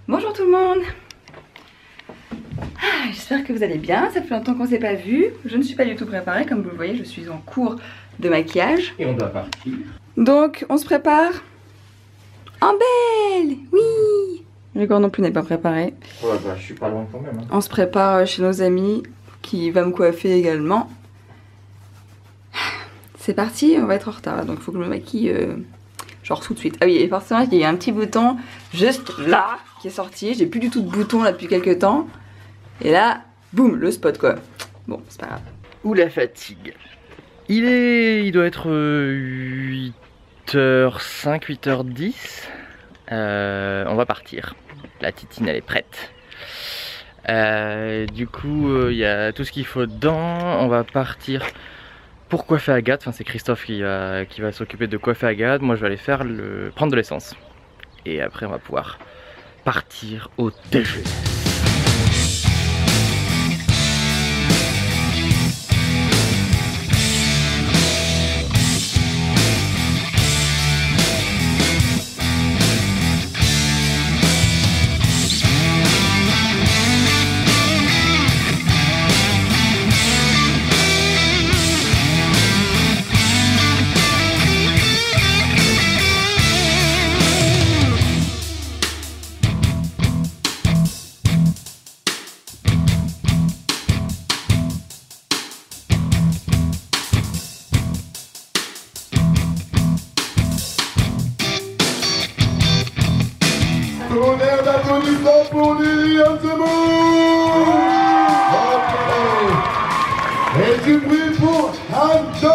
Bonjour tout le monde. J'espère que vous allez bien, ça fait longtemps qu'on s'est pas vu. Je ne suis pas du tout préparée, comme vous le voyez, je suis en cours de maquillage. Et on doit partir. Donc on se prépare en belle. Oui. Grégoire non plus n'est pas préparé. Ouais bah je suis pas loin quand même. Hein. On se prépare chez nos amis, qui va me coiffer également. C'est parti, on va être en retard, donc il faut que je me maquille genre tout de suite. Ah oui, et forcément il y a un petit bouton juste là qui est sorti. J'ai plus du tout de bouton là depuis quelques temps. Et là, boum, le spot quoi. Bon, c'est pas grave. Ouh la fatigue. Il doit être 8h05, 8h10. On va partir. La titine elle est prête. Du coup, il y a tout ce qu'il faut dedans. On va partir pour coiffer Agathe. Enfin, c'est Christophe qui va s'occuper de coiffer Agathe. Moi, je vais aller prendre de l'essence. Et après, on va pouvoir partir au déjeuner. Tonnerre d'applaudissements pour Liliane Zemmour. Et du bruit pour Anton.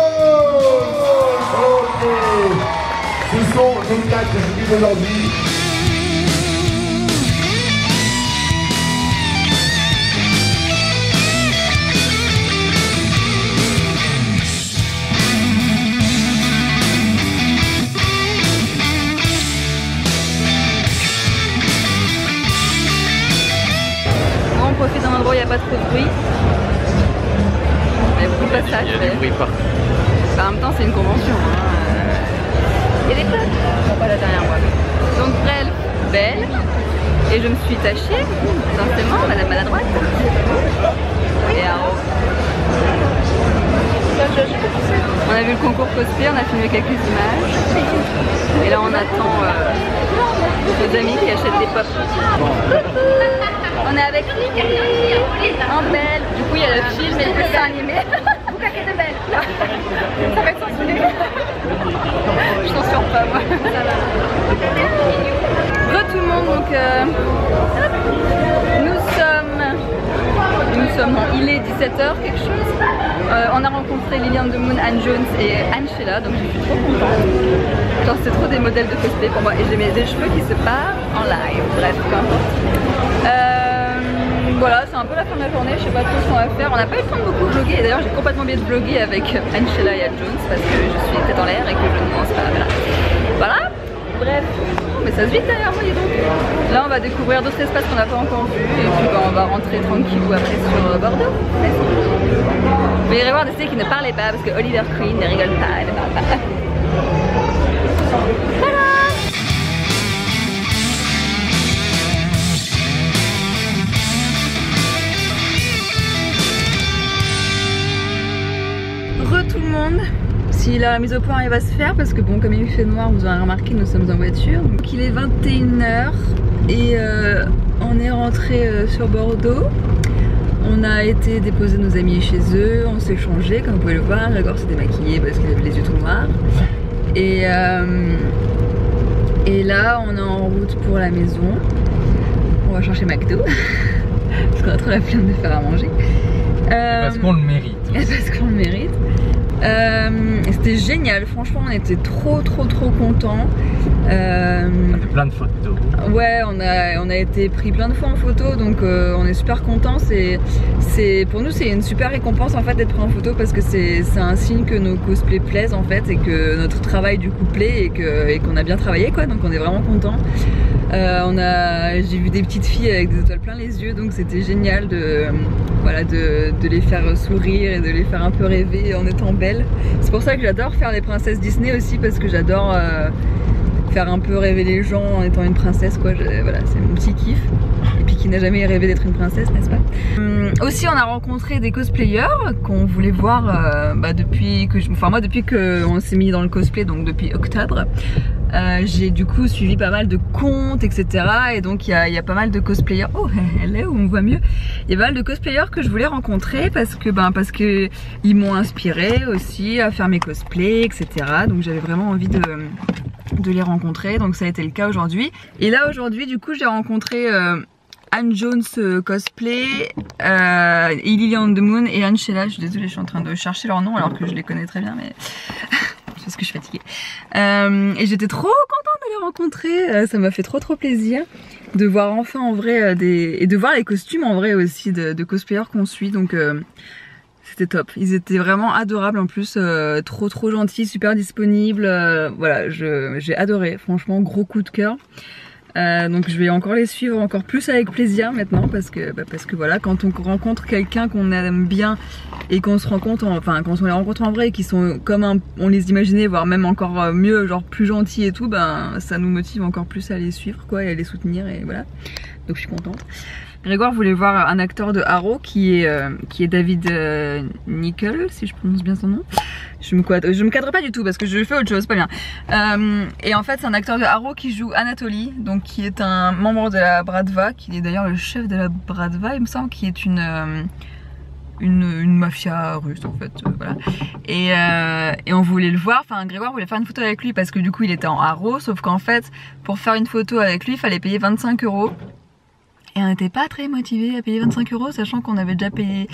Ok. Ce sont nos 4 jury d'aujourd'hui. On profite d'un endroit où il n'y a pas trop de bruit. Il y a beaucoup de passages. Il y a du bruit partout. Enfin, en même temps, c'est une convention. Il y a des potes qui sont pas là derrière moi. Donc, bref, belle. Et je me suis tachée, essentiellement, madame à la droite. Et en haut. On a vu le concours cosplay, on a filmé quelques images. Et là, on attend nos amis qui achètent des pop. On est avec Lily en belle. Du coup il y a le film et le dessin animé. Bouka qui est de belle. Ça va être censuré. Je censure pas moi. Re tout le monde, donc il est 17h quelque chose. On a rencontré Liliane Zemmour, Anne Jones et Anne Sheila, donc je suis trop contente. Genre c'est trop des modèles de cosplay pour moi et j'ai des cheveux qui se partent en live, bref peu importe. Voilà, c'est un peu la fin de la journée, je sais pas trop ce qu'on va faire. On n'a pas eu le temps de beaucoup vlogger et d'ailleurs j'ai complètement oublié de vlogger avec Anne Sheila et Anne Jones parce que je suis tête en l'air et que je ne pense pas. Voilà, bref. Mais ça se vide derrière moi, dis donc. Là on va découvrir d'autres espaces qu'on n'a pas encore vus et puis on va rentrer tranquillou après sur Bordeaux. Vous irez voir de ceux qui ne parlaient pas parce que Oliver Queen ne rigole pas, elle ne parle pas. Voilà. Tout le monde, si la mise au point elle va se faire parce que bon comme il fait noir vous aurez remarqué nous sommes en voiture. Donc il est 21h et on est rentré sur Bordeaux. On a été déposer nos amis chez eux, on s'est changé comme vous pouvez le voir. Grégoire s'est démaquillé parce qu'il avait les yeux tout noirs. Et là on est en route pour la maison. On va chercher McDo parce qu'on a trop la flemme de faire à manger. Parce qu'on le mérite. Parce qu'on le mérite. C'était génial, franchement on était trop contents. On a fait plein de photos. Ouais, on a été pris plein de fois en photo, donc on est super contents. Pour nous c'est une super récompense en fait d'être pris en photo parce que c'est un signe que nos cosplays plaisent en fait et que notre travail du coup plaît et qu'on a bien travaillé quoi, donc on est vraiment contents. J'ai vu des petites filles avec des étoiles plein les yeux, donc c'était génial de les faire sourire et de les faire un peu rêver en étant belles. C'est pour ça que j'adore faire les princesses Disney aussi, parce que j'adore faire un peu rêver les gens en étant une princesse quoi. Voilà, c'est mon petit kiff. n'a jamais rêvé d'être une princesse, n'est-ce pas? Aussi on a rencontré des cosplayers qu'on voulait voir depuis que on s'est mis dans le cosplay, donc depuis octobre. J'ai du coup suivi pas mal de comptes, etc. Et donc il y a pas mal de cosplayers. Oh, elle est où on voit mieux. Il y a pas mal de cosplayers que je voulais rencontrer parce que ils m'ont inspiré aussi à faire mes cosplays, etc. Donc j'avais vraiment envie de les rencontrer. Donc ça a été le cas aujourd'hui. Et là aujourd'hui, du coup, j'ai rencontré Anne Jones cosplay, Lily on the Moon et Anne Sheila. Je suis désolée, je suis en train de chercher leur nom alors que je les connais très bien, mais parce que je suis fatiguée. Et j'étais trop contente de les rencontrer. Ça m'a fait trop plaisir de voir enfin en vrai et de voir les costumes en vrai aussi de cosplayers qu'on suit. Donc c'était top. Ils étaient vraiment adorables en plus, trop gentils, super disponibles. Voilà, j'ai adoré. Franchement, gros coup de cœur. Donc je vais encore les suivre encore plus avec plaisir maintenant parce que voilà, quand on rencontre quelqu'un qu'on aime bien et qu'on se rencontre, enfin quand on les rencontre en vrai et qui sont comme on les imaginait, voire même encore mieux, genre plus gentils et tout, ben ça nous motive encore plus à les suivre quoi et à les soutenir et voilà. Donc je suis contente. Grégoire voulait voir un acteur de Arrow qui est David Nickel, si je prononce bien son nom. Je me cadre pas du tout parce que je fais autre chose, pas bien. Et en fait c'est un acteur de Arrow qui joue Anatoly, donc qui est un membre de la Bratva, qui est d'ailleurs le chef de la Bratva il me semble, qui est une mafia russe en fait, voilà. Et on voulait le voir, enfin Grégoire voulait faire une photo avec lui parce que du coup il était en Arrow, sauf qu'en fait pour faire une photo avec lui il fallait payer 25 €. Et on n'était pas très motivés à payer 25 €, sachant qu'on avait déjà payé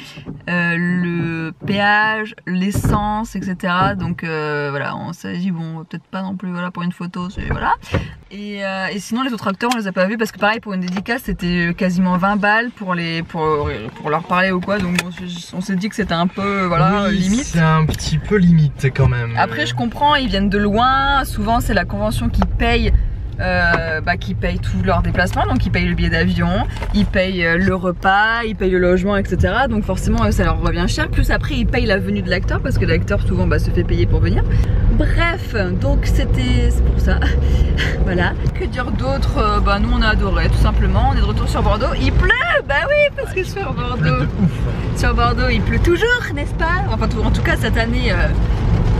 le péage, l'essence, etc. Donc voilà, on s'est dit bon, peut-être pas non plus, voilà, pour une photo, voilà. Et sinon les autres acteurs on les a pas vus parce que pareil pour une dédicace c'était quasiment 20 balles pour leur parler ou quoi. Donc on s'est dit que c'était un peu voilà, oui, limite. C'est un petit peu limite quand même. Après je comprends, ils viennent de loin, souvent c'est la convention qui paye. Qui payent tout leur déplacement, donc ils payent le billet d'avion, ils payent le repas, ils payent le logement, etc. Donc forcément ça leur revient cher, plus après ils payent la venue de l'acteur parce que l'acteur souvent se fait payer pour venir. Bref, donc c'est pour ça. Voilà. Que dire d'autre? Nous on a adoré tout simplement, on est de retour sur Bordeaux, il pleut, bah oui parce que sur Bordeaux il pleut toujours, n'est-ce pas? Enfin en tout cas cette année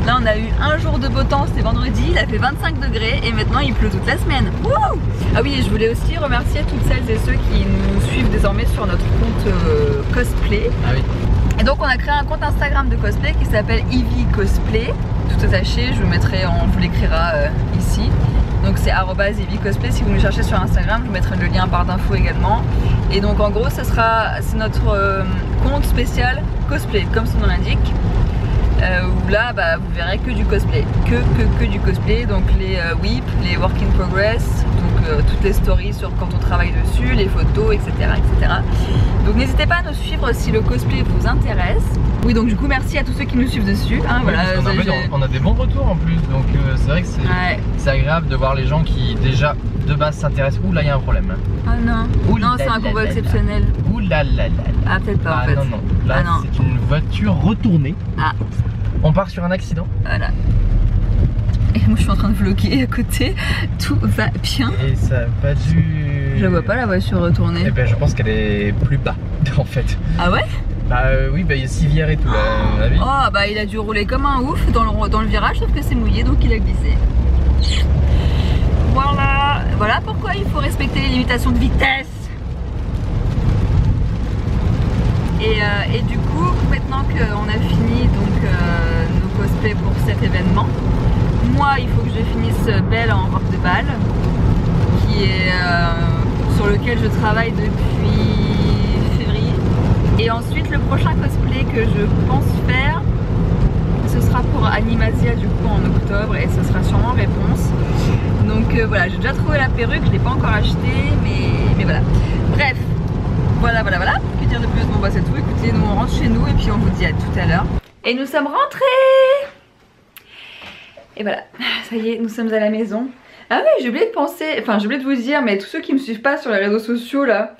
là on a eu un jour de beau temps, c'était vendredi, il a fait 25 degrés et maintenant il pleut toute la semaine. Wouh! Ah oui, et je voulais aussi remercier toutes celles et ceux qui nous suivent désormais sur notre compte cosplay. Ah oui. Et donc on a créé un compte Instagram de cosplay qui s'appelle Ivy Cosplay, tout attaché, je vous mettrai, on vous l'écrira ici. Donc c'est @Ivy Cosplay, si vous nous cherchez sur Instagram, je vous mettrai le lien en barre d'infos également. Et donc en gros c'est notre compte spécial cosplay, comme son nom l'indique. Où là vous verrez que du cosplay, que du cosplay, donc les whips, les work in progress, donc toutes les stories sur quand on travaille dessus, les photos, etc. Donc n'hésitez pas à nous suivre si le cosplay vous intéresse. Oui, donc du coup merci à tous ceux qui nous suivent dessus, hein, oui, voilà, on a des bons retours en plus, donc c'est vrai que c'est agréable de voir les gens qui déjà de base s'intéressent. Ouh là il y a un problème. Ah non, non c'est un convoi exceptionnel. Ouh là là. Ah peut-être pas en fait. Non, là c'est une voiture retournée. Ah. On part sur un accident. Voilà. Et moi je suis en train de vlogger à côté. Tout va bien. Et ça n'a pas dû... Je vois pas la voiture retourner. Eh ben je pense qu'elle est plus bas en fait. Ah ouais? Oui, il y a civière et tout là. Oh il a dû rouler comme un ouf dans le virage, sauf que c'est mouillé donc il a glissé. Voilà pourquoi il faut respecter les limitations de vitesse. Et du coup, maintenant qu'on a fini donc nos cosplays pour cet événement, moi il faut que je finisse Belle en robe de bal, qui est sur lequel je travaille depuis février. Et ensuite le prochain cosplay que je pense faire, ce sera pour Animasia du coup en octobre et ce sera sûrement Réponse. Donc voilà, j'ai déjà trouvé la perruque, je l'ai pas encore achetée, mais voilà. Bref, voilà. Que dire de plus? Bon c'est tout, écoutez, nous on rentre chez nous et puis on vous dit à tout à l'heure. Et nous sommes rentrés. Et voilà, ça y est, nous sommes à la maison. Ah oui, j'ai oublié de penser, enfin j'ai oublié de vous dire, mais tous ceux qui me suivent pas sur les réseaux sociaux là,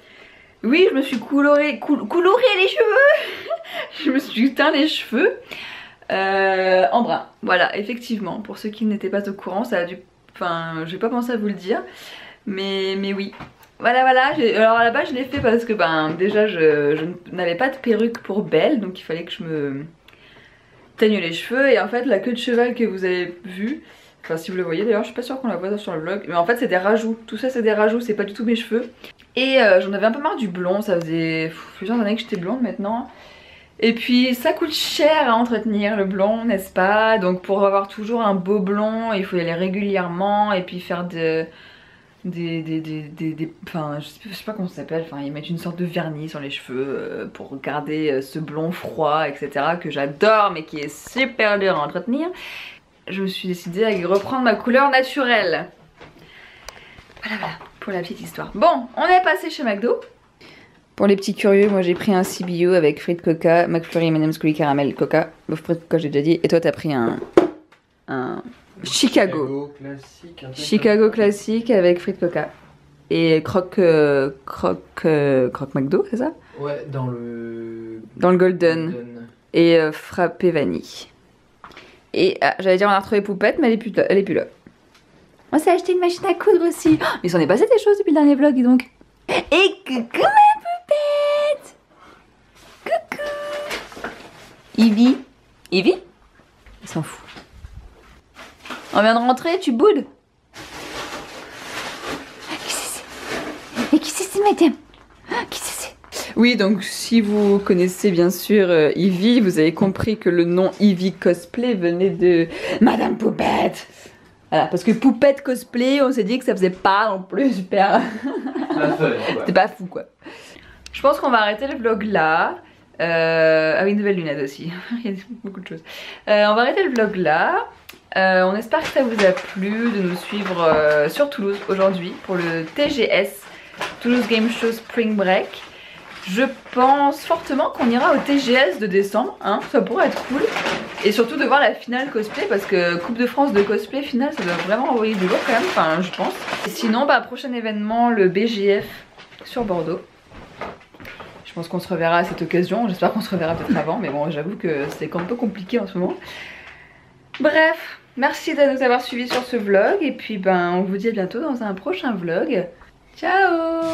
oui je me suis coloré les cheveux. Je me suis teint les cheveux en brun. Voilà, effectivement, pour ceux qui n'étaient pas au courant, ça a dû... Enfin, j'ai pas pensé à vous le dire, mais oui. Voilà, alors à la base je l'ai fait parce que ben déjà je n'avais pas de perruque pour Belle, donc il fallait que je me teigne les cheveux. Et en fait la queue de cheval que vous avez vue, enfin si vous le voyez d'ailleurs, je suis pas sûre qu'on la voit sur le vlog, mais en fait c'est des rajouts, tout ça c'est des rajouts, c'est pas du tout mes cheveux. Et j'en avais un peu marre du blond, ça faisait plusieurs années que j'étais blonde maintenant. Et puis ça coûte cher à entretenir le blond, n'est-ce pas? Donc pour avoir toujours un beau blond, il faut y aller régulièrement et puis faire enfin je sais pas comment ça s'appelle, enfin ils mettent une sorte de vernis sur les cheveux pour garder ce blond froid, etc. que j'adore mais qui est super dur à entretenir. Je me suis décidée à reprendre ma couleur naturelle. Voilà pour la petite histoire. Bon, on est passé chez McDo. Pour les petits curieux, moi j'ai pris un CBO avec frites Coca, McFlurry, M&M's Coulis Caramel Coca. Bon, frites Coca j'ai déjà dit. Et toi t'as pris un Chicago classique, Chicago classique avec frites Coca. Et croque McDo, c'est ça? Ouais, dans le Golden. Et frappé vanille. Et j'allais dire on a retrouvé Poupette, mais elle est plus là. On s'est acheté une machine à coudre aussi. Oh, mais il s'en est passé des choses depuis le dernier vlog, dis donc. Et coucou ma Poupette. Coucou Ivy. Ivy? Il s'en fout. On vient de rentrer, tu boudes? Qui c'est? Et qui c'est madame? Qui c'est? Oui, donc si vous connaissez bien sûr Ivy, vous avez compris que le nom Ivy Cosplay venait de Madame Poupette. Voilà, parce que Poupette Cosplay, on s'est dit que ça faisait pas non plus super. C'était pas fou quoi. Je pense qu'on va arrêter le vlog là. Ah oui, une nouvelle lunette aussi. Il y a beaucoup de choses. On va arrêter le vlog là. On espère que ça vous a plu de nous suivre sur Toulouse aujourd'hui pour le TGS, Toulouse Game Show Spring Break. Je pense fortement qu'on ira au TGS de décembre, hein, ça pourrait être cool. Et surtout de voir la finale cosplay, parce que Coupe de France de cosplay finale, ça doit vraiment envoyer du lourd quand même, enfin je pense. Et sinon, bah, prochain événement, le BGF sur Bordeaux. Je pense qu'on se reverra à cette occasion, j'espère qu'on se reverra peut-être avant, mais bon j'avoue que c'est un peu compliqué en ce moment. Bref, merci de nous avoir suivis sur ce vlog, et puis ben on vous dit à bientôt dans un prochain vlog. Ciao!